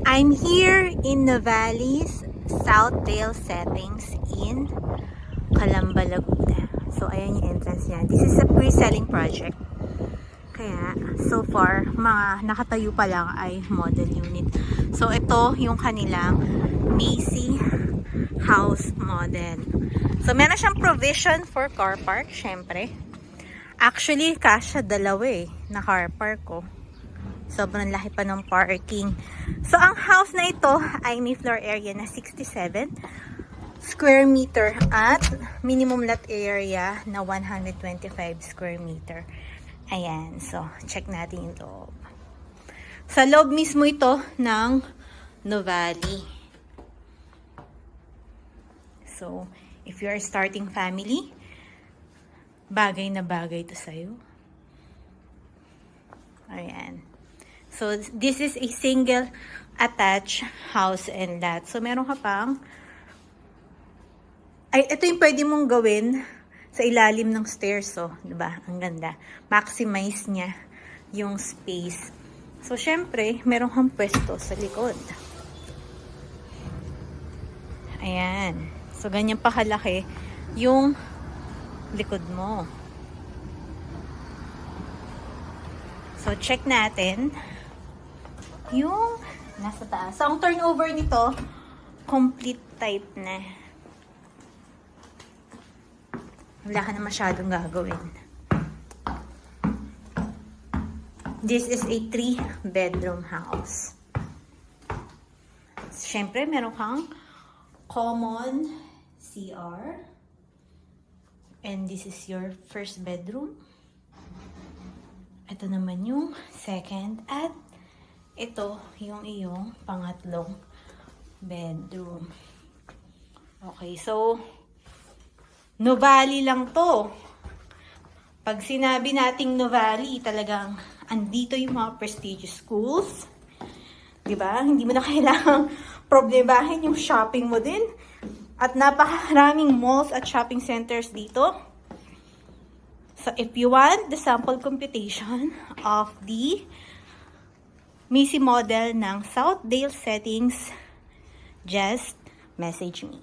I'm here in Nuvali's Southdale settings in Calamba, Laguna. So, ayan yung entrance niya. This is a pre-selling project. Kaya, so far, mga nakatayo pa lang ay model unit. So, ito yung kanilang Macy house model. So, meron siyang provision for car park, syempre. Actually, kasya dalawa na car park ko. Sobrang laki pa ng parking. So, ang house na ito ay may floor area na 67 square meter at minimum lot area na 125 square meter. Ayan. So, check natin yung loob. Sa loob mismo ito ng Nuvali. So, if you are starting family, bagay na bagay ito sa'yo. Ayan. So, this is a single attached house and lot. So, meron ka pang ito yung pwede mong gawin sa ilalim ng stairs, oh, 'di ba? Ang ganda. Maximize niya yung space. So, syempre, meron kang pwesto sa likod. Ayan. So, ganyan pa kalaki yung likod mo. So, check natin yung nasa taas. So, ang turnover nito, complete type na. Wala ka na masyadong gagawin. This is a 3-bedroom house. Siyempre, meron kang common CR. And this is your first bedroom. Ito naman yung second. At ito yung iyong pangatlong bedroom. Okay, so Nuvali lang to. Pag sinabi nating Nuvali, talagang andito yung mga prestigious schools. Diba? Hindi mo na kailangang problemahin yung shopping mo din. At napakaraming malls at shopping centers dito. So, if you want the sample computation of the Macy model ng Southdale settings, just message me.